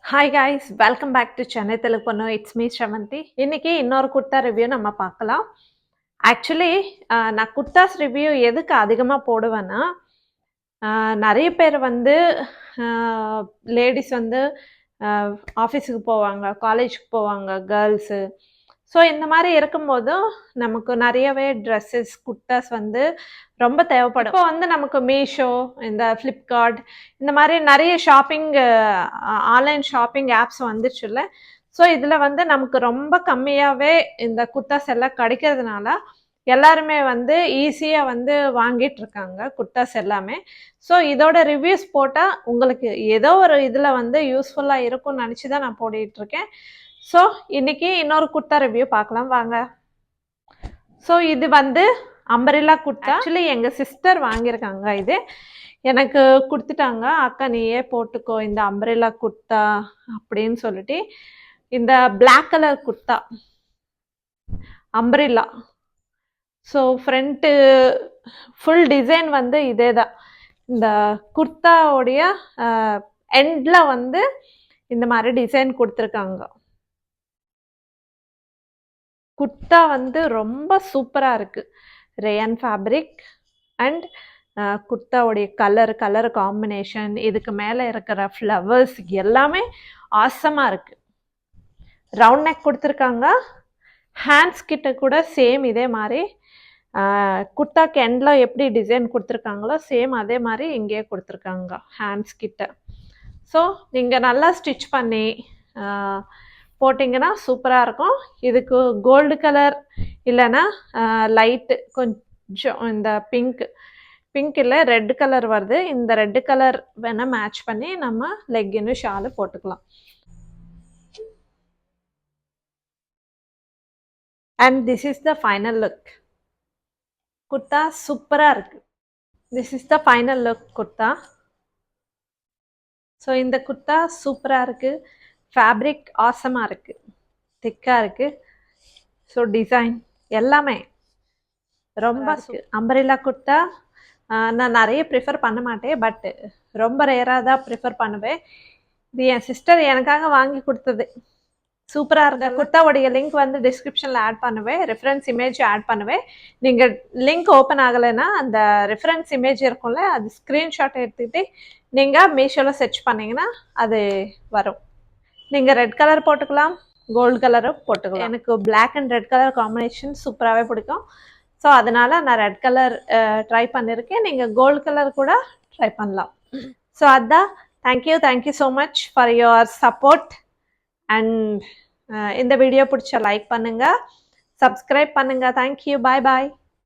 Hi guys, welcome back to Chennai Telugu பொண்ணு. It's me Sravanthi. இன்னைக்கு இன்னொரு குர்த்தா ரிவ்யூ நம்ம பார்க்கலாம். ஆக்சுவலி நான் குர்த்தாஸ் ரிவ்யூ எதுக்கு அதிகமாக போடுவேன்னா, நிறைய பேர் வந்து லேடிஸ் வந்து ஆஃபீஸுக்கு போவாங்க, காலேஜுக்கு போவாங்க, கேர்ள்ஸு. ஸோ இந்த மாதிரி இருக்கும்போது நமக்கு நிறையவே ட்ரெஸ்ஸஸ் குர்த்தாஸ் வந்து ரொம்ப தேவைப்படும். இப்போ வந்து நமக்கு மீஷோ, இந்த ஃப்ளிப்கார்ட், இந்த மாதிரி நிறைய ஷாப்பிங் ஆன்லைன் ஷாப்பிங் ஆப்ஸ் வந்துச்சுல்ல. ஸோ இதில் வந்து நமக்கு ரொம்ப கம்மியாகவே இந்த குர்த்தாஸ் எல்லாம் கிடைக்கிறதுனால எல்லாருமே வந்து ஈஸியாக வந்து வாங்கிட்டு இருக்காங்க குர்த்தாஸ் எல்லாமே. ஸோ இதோட ரிவ்யூஸ் போட்டால் உங்களுக்கு ஏதோ ஒரு இதில் வந்து யூஸ்ஃபுல்லாக இருக்கும்னு நினச்சி தான் நான் போட்டுட்டு இருக்கேன். ஸோ இன்னைக்கு இன்னொரு குர்த்தா ரிவ்யூ பார்க்கலாம் வாங்க. ஸோ இது வந்து அம்பரில்லா குர்த்தா. ஆக்சுவலி எங்கள் சிஸ்டர் வாங்கியிருக்காங்க. இது எனக்கு கொடுத்துட்டாங்க, அக்கா நீயே போட்டுக்கோ இந்த அம்பரில்லா குர்த்தா அப்படின்னு சொல்லிட்டு. இந்த black colour kurta umbrella. So front full design வந்து இதே தான். இந்த குர்த்தாவுடைய எண்டில் வந்து இந்த மாதிரி டிசைன் கொடுத்துருக்காங்க. குர்த்தா வந்து ரொம்ப சூப்பராக இருக்குது. ரேயன் ஃபேப்ரிக் அண்ட் குர்த்தாவுடைய கலர் காம்பினேஷன், இதுக்கு மேலே இருக்கிற ஃப்ளவர்ஸ் எல்லாமே ஆசமாக இருக்குது. ரவுண்ட் நெக் கொடுத்துருக்காங்க. ஹேண்ட்ஸ் கிட்ட கூட சேம் இதே மாதிரி குர்த்தாக்கு எண்டில் எப்படி டிசைன் கொடுத்துருக்காங்களோ சேம் அதே மாதிரி இங்கேயே கொடுத்துருக்காங்க ஹேண்ட்ஸ் கிட்ட. ஸோ நீங்கள் நல்லா ஸ்டிச் பண்ணி போட்டிங்கன்னா சூப்பராக இருக்கும். இதுக்கு கோல்டு கலர் இல்லைன்னா லைட்டு கொஞ்சம் இந்த பிங்க் இல்லை ரெட் கலர் வருது. இந்த ரெட் கலர் வேணால் மேட்ச் பண்ணி நம்ம லெக்கின்னு ஷாலு போட்டுக்கலாம். And this is the final look. Kurta சூப்பராக இருக்குது. This is the final look kurta. So இந்த குர்த்தா சூப்பராக இருக்குது. ஃபேப்ரிக் ஆசமாக இருக்குது, திக்காக இருக்குது. ஸோ டிசைன் எல்லாமே ரொம்ப அம்பரில்லா குர்த்தா நான் நிறைய ப்ரிஃபர் பண்ண மாட்டேன், பட் ரொம்ப ரேராக தான் ப்ரிஃபர் பண்ணுவேன். இது என் சிஸ்டர் எனக்காக வாங்கி கொடுத்தது. சூப்பராக இருந்த குர்த்தாவுடைய லிங்க் வந்து டிஸ்கிரிப்ஷனில் ஆட் பண்ணுவேன், ரெஃபரன்ஸ் இமேஜ் ஆட் பண்ணுவேன். நீங்கள் லிங்க் ஓப்பன் ஆகலைன்னா அந்த ரெஃபரன்ஸ் இமேஜ் இருக்கும்ல, அது ஸ்க்ரீன்ஷாட் எடுத்துக்கிட்டு நீங்கள் மீஷோவில் சர்ச் பண்ணிங்கன்னா அது வரும். நீங்கள் ரெட் கலர் போட்டுக்கலாம், கோல்டு கலரும் போட்டுக்கலாம். எனக்கு black and red colour combination சூப்பராகவே பிடிக்கும். ஸோ அதனால் நான் ரெட் கலர் ட்ரை பண்ணியிருக்கேன். நீங்கள் கோல்டு கலர் கூட ட்ரை பண்ணலாம். ஸோ அதான், thank you so much for your support. And இந்த வீடியோ பிடிச்ச லைக் பண்ணுங்கள், சப்ஸ்கிரைப் பண்ணுங்கள். தேங்க்யூ, பாய் பாய்.